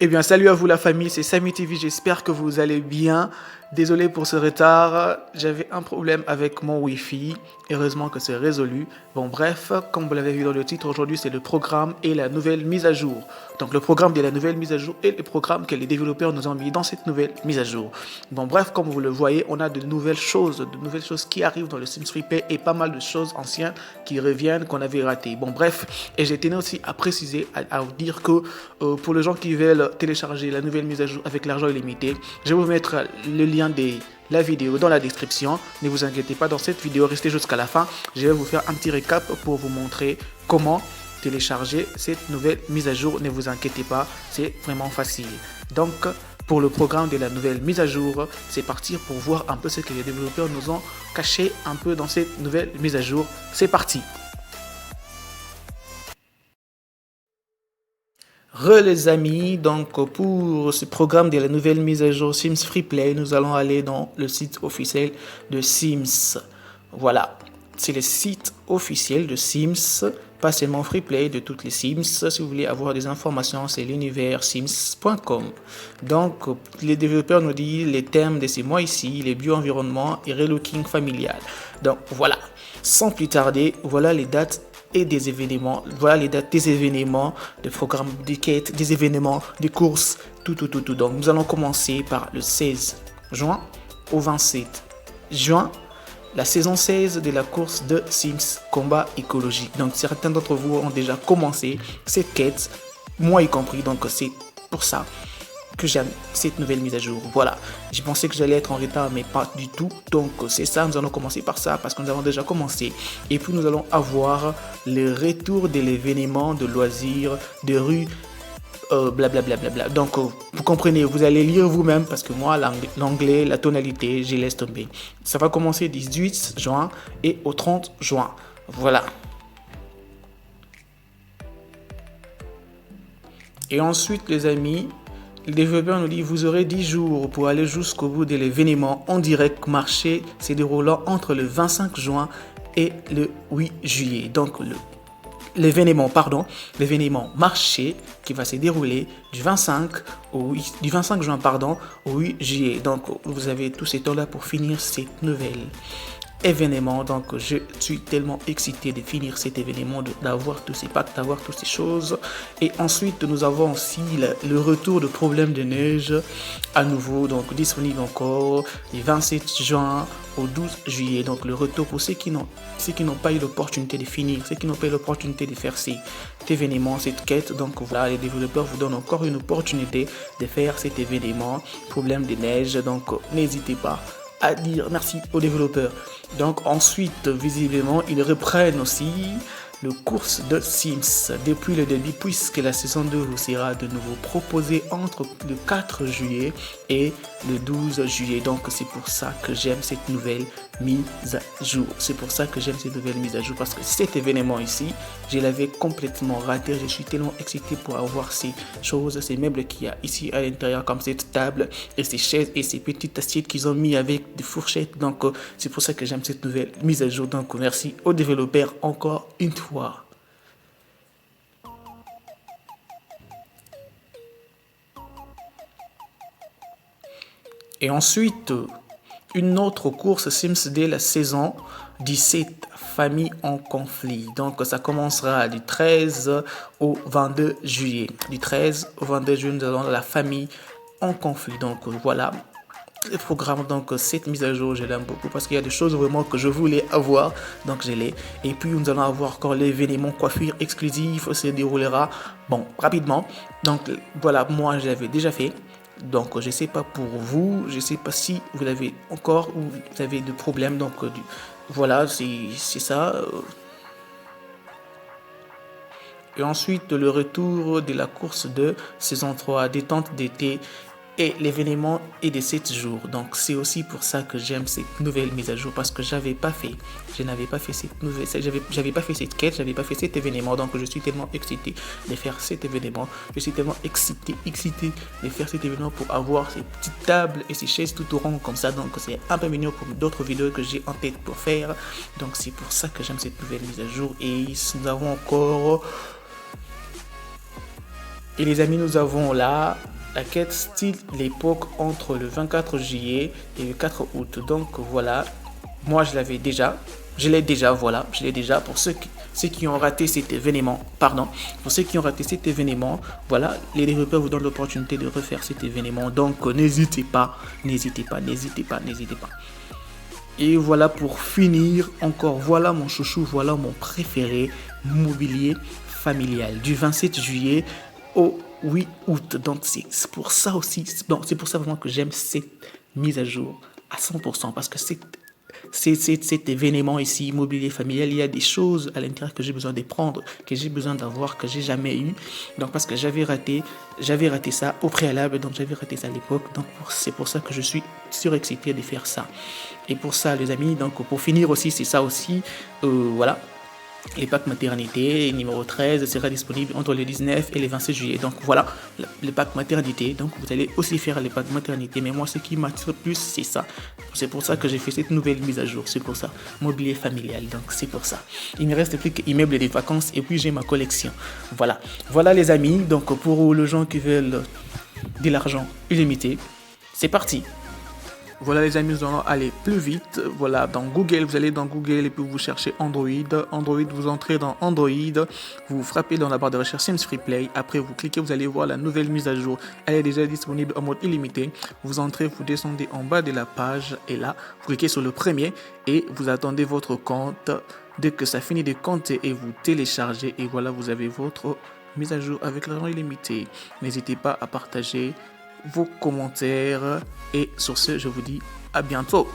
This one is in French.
Eh bien, salut à vous la famille, c'est Samy TV, j'espère que vous allez bien. Désolé pour ce retard, j'avais un problème avec mon Wi-Fi, heureusement que c'est résolu. Bon bref, comme vous l'avez vu dans le titre, aujourd'hui c'est le programme et la nouvelle mise à jour. Donc le programme de la nouvelle mise à jour et le programme que les développeurs nous ont mis dans cette nouvelle mise à jour. Bon bref, comme vous le voyez, on a de nouvelles choses qui arrivent dans le Sims Freeplay et pas mal de choses anciennes qui reviennent qu'on avait ratées. Bon bref, et j'ai tenu aussi à préciser, à vous dire que pour les gens qui veulent télécharger la nouvelle mise à jour avec l'argent illimité, je vais vous mettre le lien de la vidéo dans la description. Ne vous inquiétez pas, dans cette vidéo, restez jusqu'à la fin. Je vais vous faire un petit récap pour vous montrer comment télécharger cette nouvelle mise à jour. Ne vous inquiétez pas, c'est vraiment facile. Donc, pour le programme de la nouvelle mise à jour, c'est parti pour voir un peu ce que les développeurs nous ont caché un peu dans cette nouvelle mise à jour. C'est parti. Les amis, donc pour ce programme de la nouvelle mise à jour Sims Freeplay, nous allons aller dans le site officiel de Sims. Voilà, c'est le site officiel de Sims, pas seulement Freeplay, de toutes les Sims. Si vous voulez avoir des informations, c'est l'univers-sims.com. Donc, les développeurs nous disent les thèmes de ces mois ici, les bio-environnements et relooking familial. Donc voilà, sans plus tarder, voilà les dates et des événements, voilà les dates des événements, des programmes, des quêtes, des événements, des courses, tout. Donc nous allons commencer par le 16 juin au 27 juin, la saison 16 de la course de Sims Combat écologique. Donc certains d'entre vous ont déjà commencé cette quête, moi y compris, donc c'est pour ça que j'aime cette nouvelle mise à jour. Voilà, je pensais que j'allais être en retard, mais pas du tout. Donc c'est ça, nous allons commencer par ça parce que nous avons déjà commencé. Et puis nous allons avoir le retour de l'événement de loisirs de rue, blablabla. Donc vous comprenez, vous allez lire vous-même parce que moi l'anglais, la tonalité, je laisse tomber. Ça va commencer du 18 juin et au 30 juin. Voilà. Et ensuite les amis, le développeur nous dit vous aurez 10 jours pour aller jusqu'au bout de l'événement en direct marché se déroulant entre le 25 juin et le 8 juillet. Donc l'événement marché qui va se dérouler du 25 juin au 8 juillet. Donc vous avez tous ces temps là pour finir cette nouvelle événement. Donc je suis tellement excité de finir cet événement, d'avoir tous ces packs, d'avoir toutes ces choses. Et ensuite nous avons aussi le retour de problèmes de neige à nouveau, donc disponible encore du 27 juin au 12 juillet. Donc le retour pour ceux qui n'ont pas eu l'opportunité de finir, ceux qui n'ont pas eu l'opportunité de faire cet événement, cette quête. Donc voilà, les développeurs vous donnent encore une opportunité de faire cet événement, problème de neige. Donc n'hésitez pas à dire merci aux développeurs. Donc ensuite, visiblement, ils reprennent aussi le course de Sims depuis le début, puisque la saison 2 vous sera de nouveau proposée entre le 4 juillet et le 12 juillet. Donc c'est pour ça que j'aime cette nouvelle mise à jour. C'est pour ça que j'aime cette nouvelle mise à jour, parce que cet événement ici, je l'avais complètement raté. Je suis tellement excité pour avoir ces choses, ces meubles qu'il y a ici à l'intérieur, comme cette table et ces chaises et ces petites assiettes qu'ils ont mis avec des fourchettes. Donc c'est pour ça que j'aime cette nouvelle mise à jour. Donc merci aux développeurs encore une fois. Et ensuite, une autre course Sims dès la saison 17, famille en conflit. Donc ça commencera du 13 au 22 juillet. Du 13 au 22 juillet, nous allons la famille en conflit. Donc voilà le programme. Donc cette mise à jour, je l'aime beaucoup parce qu'il y a des choses vraiment que je voulais avoir. Donc je l'ai. Et puis nous allons avoir encore l'événement coiffure exclusif se déroulera rapidement. Donc voilà, moi je l'avais déjà fait. Donc je ne sais pas pour vous, je ne sais pas si vous l'avez encore ou vous avez des problèmes. Donc voilà, c'est ça. Et ensuite le retour de la course de saison 3, détente d'été. Et l'événement est de 7 jours. Donc c'est aussi pour ça que j'aime cette nouvelle mise à jour, parce que je n'avais pas fait cette quête, j'avais pas fait cet événement. Donc je suis tellement excité de faire cet événement. Je suis tellement excité de faire cet événement pour avoir ces petites tables et ces chaises tout au rond comme ça. Donc c'est un peu mignon pour d'autres vidéos que j'ai en tête pour faire. Donc c'est pour ça que j'aime cette nouvelle mise à jour. Et nous avons encore... Et les amis, nous avons là la quête style l'époque entre le 24 juillet et le 4 août. Donc voilà, moi je l'ai déjà, pour ceux qui ont raté cet événement, voilà, les développeurs vous donnent l'opportunité de refaire cet événement, donc n'hésitez pas. Et voilà pour finir, encore voilà mon chouchou, voilà mon préféré, mobilier familial, du 27 juillet au 8 août. Donc c'est pour ça aussi, c'est pour ça vraiment que j'aime cette mise à jour à 100%, parce que cet événement ici, immobilier familial, il y a des choses à l'intérieur que j'ai besoin de prendre, que j'ai besoin d'avoir, que j'ai jamais eu. Donc parce que j'avais raté ça au préalable, donc j'avais raté ça à l'époque. Donc c'est pour ça que je suis surexcité de faire ça. Et pour ça, les amis, donc pour finir aussi, c'est ça aussi, voilà. Les packs maternité numéro 13 sera disponible entre le 19 et le 27 juillet. Donc voilà, le pack maternité. Donc vous allez aussi faire les packs maternité. Mais moi, ce qui m'attire le plus, c'est ça. C'est pour ça que j'ai fait cette nouvelle mise à jour. C'est pour ça. Mobilier familial. Donc c'est pour ça. Il ne reste plus qu'immeuble des vacances. Et puis j'ai ma collection. Voilà. Voilà les amis. Donc pour les gens qui veulent de l'argent illimité, c'est parti. Voilà les amis, nous allons aller plus vite. Voilà, dans Google, vous allez dans Google et puis vous cherchez Android. Android, vous entrez dans Android, vous frappez dans la barre de recherche Sims Free Play. Après, vous cliquez, vous allez voir la nouvelle mise à jour. Elle est déjà disponible en mode illimité. Vous entrez, vous descendez en bas de la page et là, vous cliquez sur le premier et vous attendez votre compte. Dès que ça finit de compter et vous téléchargez et voilà, vous avez votre mise à jour avec l'argent illimité. N'hésitez pas à partager vos commentaires et sur ce je vous dis à bientôt.